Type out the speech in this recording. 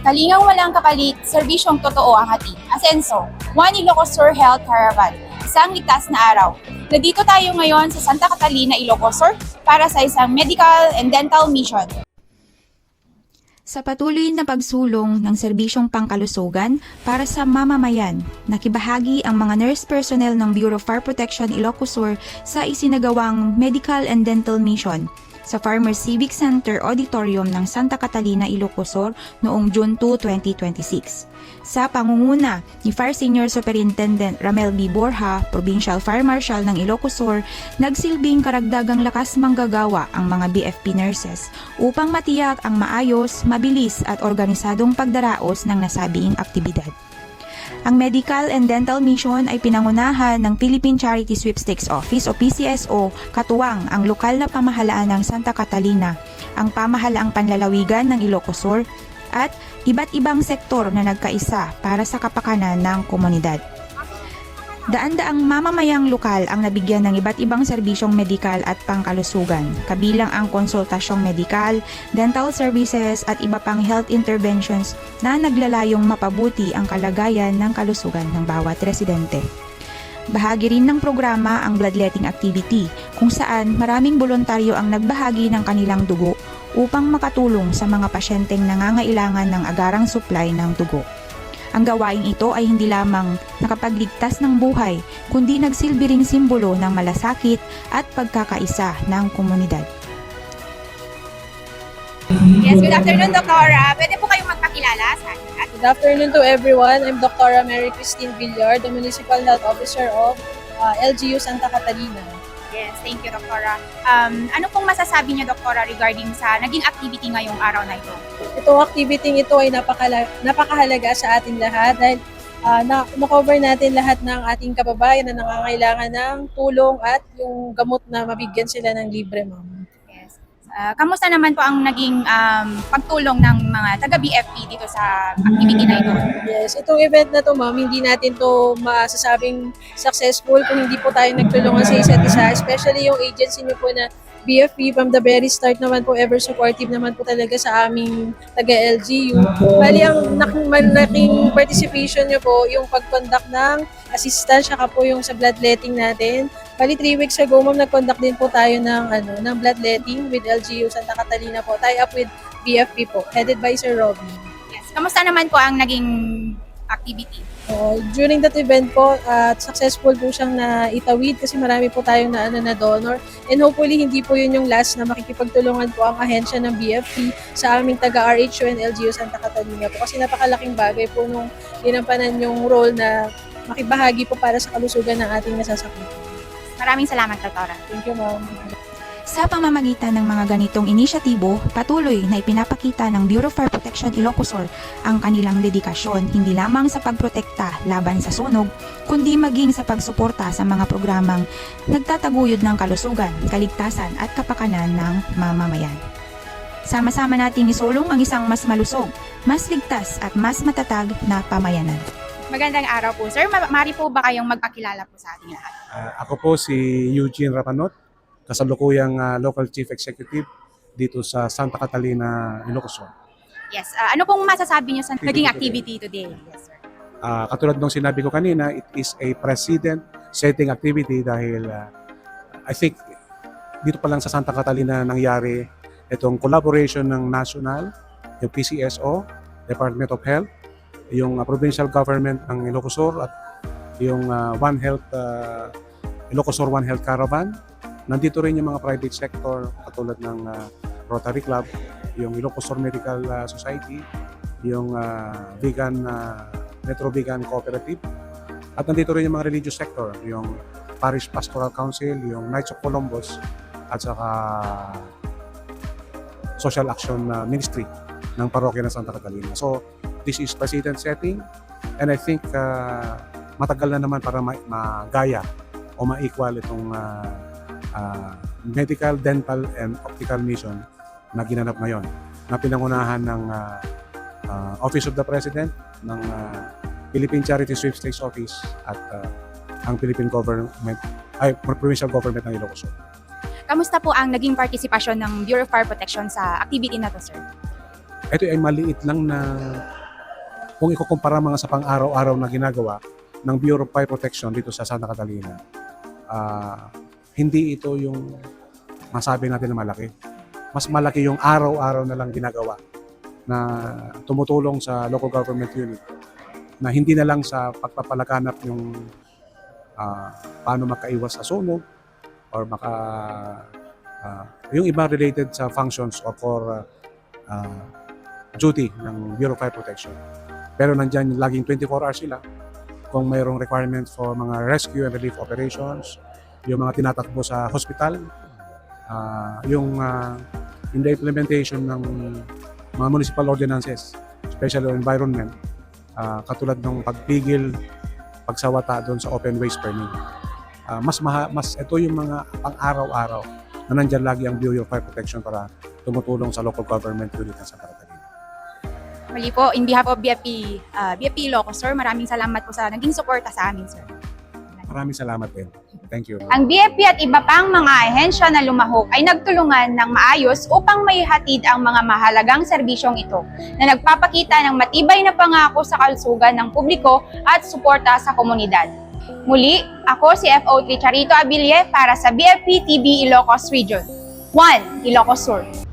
Kalingang walang kapalit, serbisyong totoo ang hatid. Asenso, One Ilocos Sur Health Caravan, isang ligtas na araw. Nandito tayo ngayon sa Santa Catalina, Ilocos Sur para sa isang medical and dental mission. Sa patuloy na pagsulong ng serbisyong pangkalusugan para sa mamamayan, nakibahagi ang mga nurse personnel ng Bureau of Fire Protection Ilocos Sur sa isinagawang medical and dental mission sa Farmers Civic Center Auditorium ng Santa Catalina, Ilocos Sur noong June 2, 2026. Sa pangunguna ni Fire Senior Superintendent Ramel B. Borja, Provincial Fire Marshal ng Ilocos Sur, nagsilbing karagdagang lakas manggagawa ang mga BFP nurses upang matiyak ang maayos, mabilis at organisadong pagdaraos ng nasabing aktibidad. Ang Medical and Dental Mission ay pinangunahan ng Philippine Charity Sweepstakes Office o PCSO, katuwang ang lokal na pamahalaan ng Santa Catalina, ang pamahalaang panlalawigan ng Ilocos Sur, at iba't ibang sektor na nagkaisa para sa kapakanan ng komunidad. Daan-daang mamamayang lokal ang nabigyan ng iba't ibang serbisyong medikal at pangkalusugan, kabilang ang konsultasyong medikal, dental services at iba pang health interventions na naglalayong mapabuti ang kalagayan ng kalusugan ng bawat residente. Bahagi rin ng programa ang bloodletting activity, kung saan maraming voluntaryo ang nagbahagi ng kanilang dugo upang makatulong sa mga pasyenteng nangangailangan ng agarang supply ng dugo. Ang gawaing ito ay hindi lamang nakapagligtas ng buhay, kundi nagsilbi ring simbolo ng malasakit at pagkakaisa ng komunidad. Yes, good afternoon, Doktora. Pwede po kayong magpakilala sa atin? Good afternoon to everyone. I'm Dr. Mary Christine Villar, the Municipal Health Officer of LGU Santa Catalina. Yes, thank you, Doktora. Ano pong masasabi niyo, Doktora, regarding sa naging activity ngayong araw na ito? Itong activity ito ay napakahalaga sa ating lahat dahil na-cover natin lahat ng ating kababayan na nangangailangan ng tulong at yung gamot na mabigyan sila ng libre, ma'am. Yes. Kamusta naman po ang naging pagtulong ng mga taga-BFP dito sa activity na ito? Yes, itong event na to, ma'am, hindi natin to masasabing successful kung hindi po tayo nagtulungan sa isa't isa, especially yung agency niyo po na BFP from the very start naman po, ever supportive naman po talaga sa aming taga-LGU. Bali, ang malaking participation niyo po, yung pag-conduct ng assistance, saka po yung sa bloodletting natin. Bali, 3 weeks ago, ma'am, nag-conduct din po tayo ng bloodletting with LGU Santa Catalina po. Tie up with BFP po, headed by Sir Robby. Yes. Kamusta naman po ang naging activity? During that event po, successful po siyang naitawid kasi marami po tayong na donor. And hopefully, hindi po yun yung last na makikipagtulungan po ang ahensya ng BFP sa aming taga-RHO and LGU Santa Catalina po. Kasi napakalaking bagay po nung ginampanan yung role na makibahagi po para sa kalusugan ng ating nasasakit. Maraming salamat, Doktora. Thank you, ma'am. Sa pamamagitan ng mga ganitong inisyatibo, patuloy na ipinapakita ng Bureau of Fire Protection Ilocos Sur ang kanilang dedikasyon hindi lamang sa pagprotekta laban sa sunog, kundi maging sa pagsuporta sa mga programang nagtataguyod ng kalusugan, kaligtasan at kapakanan ng mamamayan. Sama-sama nating isulong ang isang mas malusog, mas ligtas at mas matatag na pamayanan. Magandang araw po, sir. Mari po ba kayong magpakilala po sa ating lahat? Ako po si Eugene Rapanot, kasalukuyang Local Chief Executive dito sa Santa Catalina, Ilocos Sur. Yes. Ano pong masasabi niyo sa naging activity today? Yes, sir. Katulad ng sinabi ko kanina, it is a precedent-setting activity dahil I think dito pa lang sa Santa Catalina nangyari itong collaboration ng national, yung PCSO, Department of Health, yung provincial government ng Ilocos Sur at yung Ilocos Sur One Health Caravan. Nandito rin yung mga private sector katulad ng Rotary Club, yung Ilocos Sur Medical Society, yung Metro Vegan Cooperative, at nandito rin yung mga religious sector, yung Parish Pastoral Council, yung Knights of Columbus, at saka Social Action Ministry ng parokya ng Santa Catalina. So, this is precedent setting, and I think matagal na naman para magaya o ma-equal itong medical, dental, and optical mission na ginanap ngayon na pinangunahan ng Office of the President, ng Philippine Charity Sweepstakes Office at ang Philippine Provincial Government ng Ilocos Sur. Kamusta po ang naging partisipasyon ng Bureau of Fire Protection sa activity na to, sir? Ito ay maliit lang na kung ikukumpara mga sa pang-araw-araw na ginagawa ng Bureau of Fire Protection dito sa Santa Catalina, hindi ito yung masabi natin na malaki. Mas malaki yung araw-araw na lang ginagawa na tumutulong sa local government unit na hindi na lang sa pagpapalaganap yung paano makaiwas sa sunog or yung iba related sa functions or for duty ng Bureau of Fire Protection. Pero nandyan laging 24 hours sila kung mayroong requirement for mga rescue and relief operations, yung mga tinatakbo sa hospital, yung in the implementation ng mga municipal ordinances, especially on environment, katulad ng pagpigil, pagsawata doon sa open waste burning. Mas ito yung mga pang-araw-araw na nandyan lagi ang Bureau of Fire Protection para tumutulong sa local government unit ng Santa Catalina. Muli po, in behalf of BFP Ilocos, sir, maraming salamat po sa naging suporta sa amin, sir. Maraming salamat din. Thank you. Ang BFP at iba pang mga ahensya na lumahok ay nagtulungan ng maayos upang maihatid ang mga mahalagang serbisyong ito na nagpapakita ng matibay na pangako sa kalusugan ng publiko at suporta sa komunidad. Muli, ako si FO3 Charito Abille para sa BFP TV Ilocos Region 1, Ilocos Sur.